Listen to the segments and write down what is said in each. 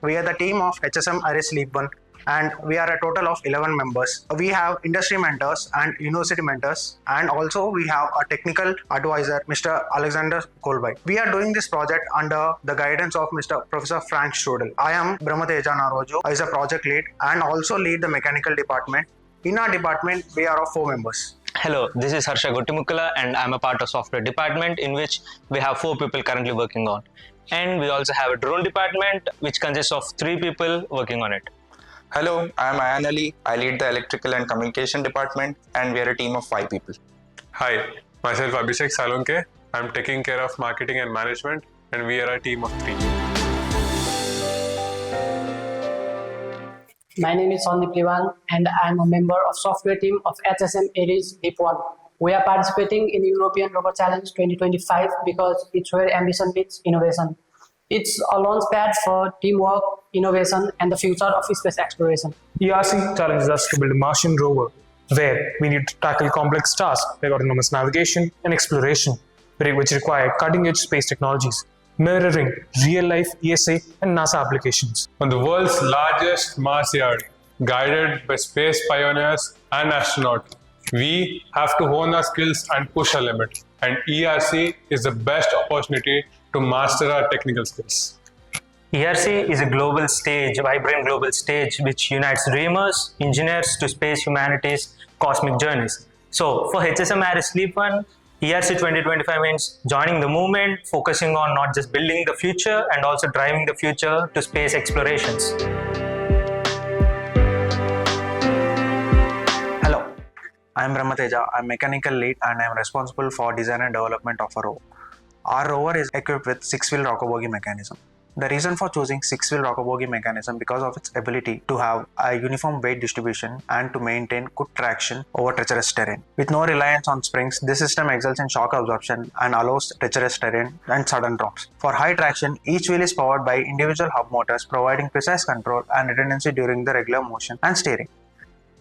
We are the team of HSM ARIES Leap 1 and we are a total of 11 members. We have industry mentors and university mentors, and also we have a technical advisor, Mr. Alexander Kolbai. We are doing this project under the guidance of Mr. Professor Frank Strudel. I am Brahmateja Narojo as a project lead and also lead the mechanical department. In our department, we are of 4 members. Hello, this is Harsha Gottimukula and I'm a part of software department in which we have 4 people currently working on. And we also have a drone department which consists of 3 people working on it. Hello, I am Ayan Ali. I lead the electrical and communication department and we are a team of 5 people. Hi, myself Abhishek Salonke. I'm taking care of marketing and management and we are a team of 3. My name is Sandeep Liwang and I am a member of software team of HSM ARIES Leap 1. We are participating in the European Rover Challenge 2025 because it's where ambition meets innovation. It's a launch pad for teamwork, innovation, and the future of space exploration. ERC challenges us to build a Martian rover, where we need to tackle complex tasks like autonomous navigation and exploration, which require cutting-edge space technologies, mirroring real-life ESA and NASA applications. On the world's largest Mars yard, guided by space pioneers and astronauts, we have to hone our skills and push our limit. And ERC is the best opportunity to master our technical skills. ERC is a global stage, vibrant global stage, which unites dreamers, engineers to space humanities, cosmic journeys. So for HSM ARIES Leap 1, ERC 2025 means joining the movement, focusing on not just building the future and also driving the future to space explorations. Hello, I am Brahmateja. I am mechanical lead and I am responsible for design and development of a rover. Our rover is equipped with 6-wheel rocker-bogie mechanism. The reason for choosing 6-wheel rocker-bogie mechanism because of its ability to have a uniform weight distribution and to maintain good traction over treacherous terrain. With no reliance on springs, this system excels in shock absorption and allows treacherous terrain and sudden drops. For high traction, each wheel is powered by individual hub motors providing precise control and redundancy during the regular motion and steering.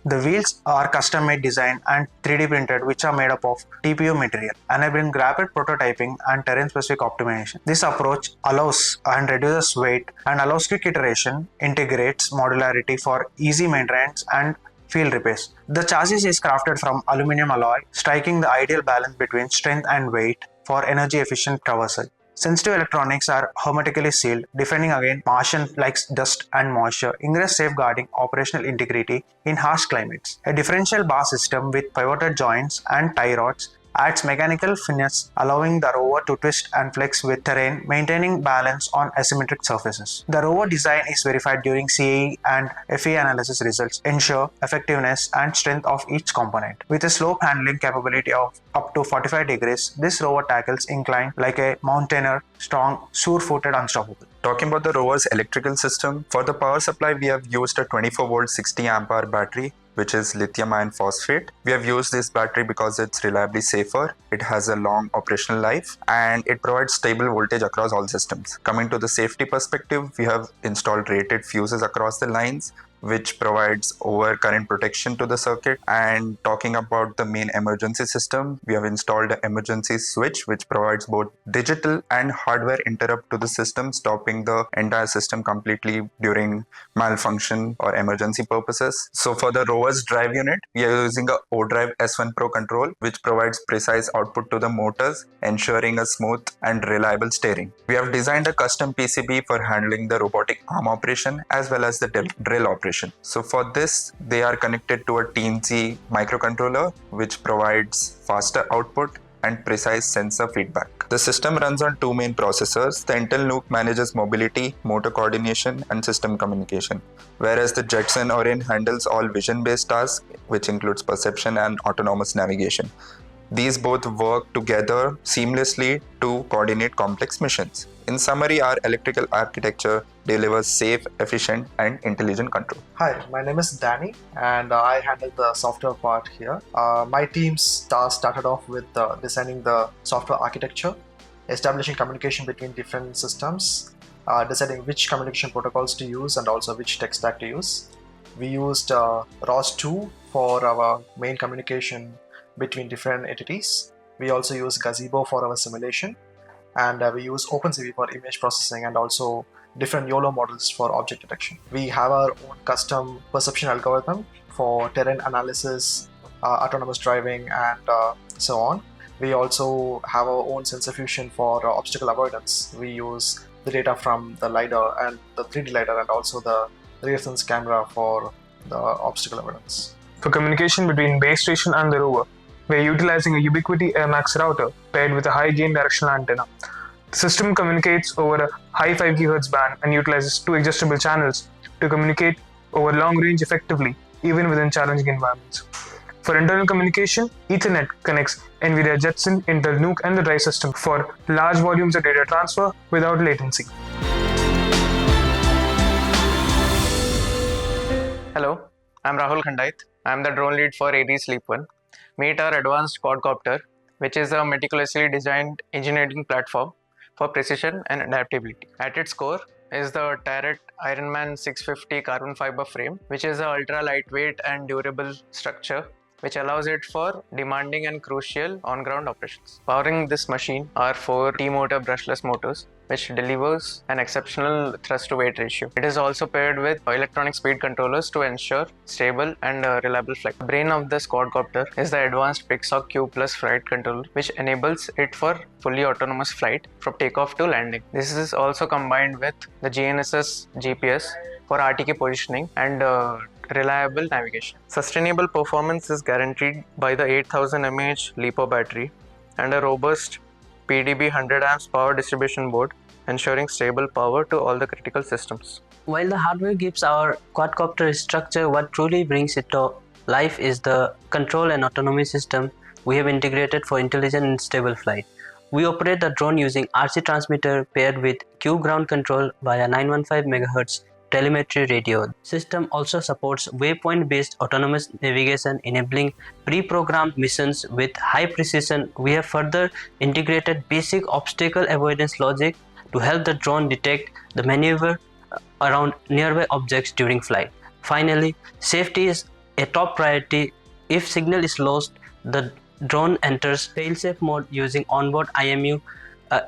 The wheels are custom-made design and 3D printed, which are made up of TPU material, enabling rapid prototyping and terrain-specific optimization. This approach allows and reduces weight and allows quick iteration, integrates modularity for easy maintenance and field repairs. The chassis is crafted from aluminum alloy, striking the ideal balance between strength and weight for energy-efficient traversal. Sensitive electronics are hermetically sealed, defending against Martian like dust and moisture, ingress safeguarding operational integrity in harsh climates. A differential bar system with pivoted joints and tie rods adds mechanical finesse, allowing the rover to twist and flex with terrain, maintaining balance on asymmetric surfaces. The rover design is verified during CAE and FE analysis results ensure effectiveness and strength of each component. With a slope handling capability of up to 45 degrees, this rover tackles incline like a mountaineer, strong, sure-footed, unstoppable. Talking about the rover's electrical system, for the power supply we have used a 24-volt 60 amp hour battery, which is lithium iron phosphate. We have used this battery because it's reliably safer, it has a long operational life, and it provides stable voltage across all systems. Coming to the safety perspective, we have installed rated fuses across the lines, which provides overcurrent protection to the circuit. And talking about the main emergency system, we have installed an emergency switch which provides both digital and hardware interrupt to the system, stopping the entire system completely during malfunction or emergency purposes. So for the rover's drive unit, we are using a ODrive S1 Pro control which provides precise output to the motors, ensuring a smooth and reliable steering. We have designed a custom PCB for handling the robotic arm operation as well as the drill operation. So for this, they are connected to a TNC microcontroller which provides faster output and precise sensor feedback. The system runs on 2 main processors. The Intel NUC manages mobility, motor coordination, and system communication, whereas the Jetson Orion handles all vision-based tasks, which includes perception and autonomous navigation. These both work together seamlessly to coordinate complex missions. In summary, our electrical architecture delivers safe, efficient, and intelligent control. Hi, my name is Danny and I handle the software part here. My team started off with designing the software architecture, establishing communication between different systems, deciding which communication protocols to use and also which tech stack to use. We used ROS2 for our main communication between different entities. We also use Gazebo for our simulation, and we use OpenCV for image processing and also different YOLO models for object detection. We have our own custom perception algorithm for terrain analysis, autonomous driving, and so on. We also have our own sensor fusion for obstacle avoidance. We use the data from the LiDAR and the 3D LiDAR and also the rear sense camera for the obstacle avoidance. For communication between base station and the rover, we are utilizing a Ubiquiti AirMax router paired with a high gain directional antenna. The system communicates over a high 5 GHz band and utilizes 2 adjustable channels to communicate over long range effectively, even within challenging environments. For internal communication, Ethernet connects NVIDIA Jetson, Intel Nuke, and the drive system for large volumes of data transfer without latency. Hello, I'm Rahul Khandait. I'm the drone lead for ARIES Leap 1. Meet our advanced quadcopter, which is a meticulously designed engineering platform for precision and adaptability. At its core is the Turret Ironman 650 carbon fiber frame, which is an ultra lightweight and durable structure which allows it for demanding and crucial on-ground operations. Powering this machine are 4 T-motor brushless motors, which delivers an exceptional thrust-to-weight ratio. It is also paired with electronic speed controllers to ensure stable and reliable flight. The brain of this quadcopter is the advanced Pixoc Q Plus flight controller, which enables it for fully autonomous flight from takeoff to landing. This is also combined with the GNSS GPS for RTK positioning and reliable navigation. Sustainable performance is guaranteed by the 8000 mAh LiPo battery and a robust PDB 100 amps power distribution board, ensuring stable power to all the critical systems. While the hardware gives our quadcopter structure, what truly brings it to life is the control and autonomy system we have integrated for intelligent and stable flight. We operate the drone using RC transmitter paired with Q ground control via 915 MHz telemetry radio. System also supports waypoint-based autonomous navigation, enabling pre-programmed missions with high precision. We have further integrated basic obstacle avoidance logic to help the drone detect the maneuver around nearby objects during flight. Finally, safety is a top priority. If signal is lost, the drone enters failsafe mode using onboard IMU.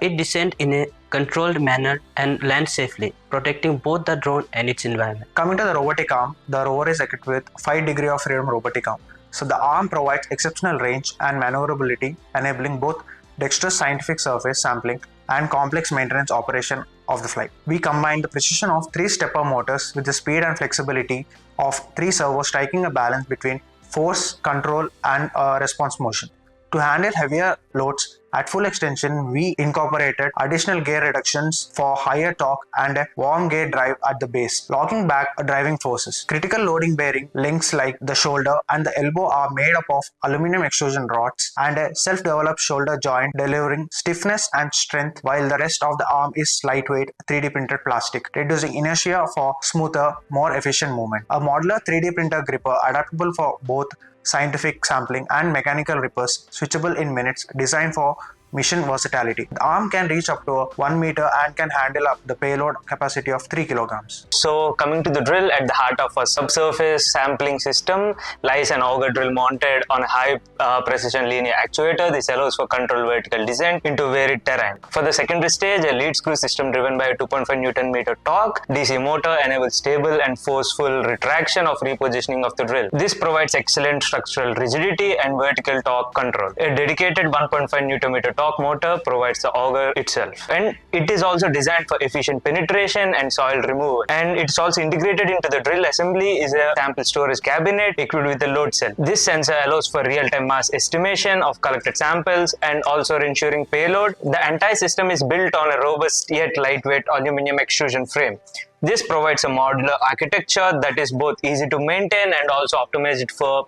It descends in a controlled manner and lands safely, protecting both the drone and its environment. Coming to the robotic arm, the rover is equipped with 5 degrees of freedom robotic arm. So the arm provides exceptional range and maneuverability, enabling both dexterous scientific surface sampling and complex maintenance operation of the flight. We combine the precision of 3 stepper motors with the speed and flexibility of 3 servos, striking a balance between force, control, and response motion. To handle heavier loads at full extension, we incorporated additional gear reductions for higher torque and a warm gear drive at the base, locking back driving forces. Critical loading bearing links like the shoulder and the elbow are made up of aluminum extrusion rods and a self-developed shoulder joint, delivering stiffness and strength, while the rest of the arm is lightweight 3D printed plastic, reducing inertia for smoother, more efficient movement. A modular 3D printer gripper adaptable for both scientific sampling and mechanical repairs, switchable in minutes, designed for mission versatility. The arm can reach up to 1 meter and can handle up the payload capacity of 3 kilograms. So coming to the drill, at the heart of a subsurface sampling system lies an auger drill mounted on a high precision linear actuator. This allows for controlled vertical descent into varied terrain. For the secondary stage, a lead screw system driven by a 2.5 Newton-meter torque DC motor enables stable and forceful retraction of repositioning of the drill. This provides excellent structural rigidity and vertical torque control. A dedicated 1.5 Newton-meter torque motor provides the auger itself, and it is also designed for efficient penetration and soil removal, and it's also integrated into the drill assembly is a sample storage cabinet equipped with a load cell. This sensor allows for real-time mass estimation of collected samples and also ensuring payload. The entire system is built on a robust yet lightweight aluminum extrusion frame. This provides a modular architecture that is both easy to maintain and also optimized for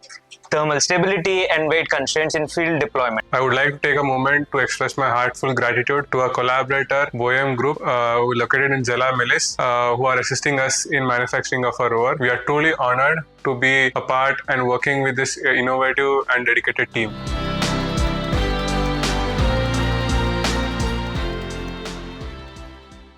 thermal stability and weight constraints in field deployment. I would like to take a moment to express my heartfelt gratitude to our collaborator, Boehm Group, located in Jela Melis, who are assisting us in manufacturing of our rover. We are truly honored to be a part and working with this innovative and dedicated team.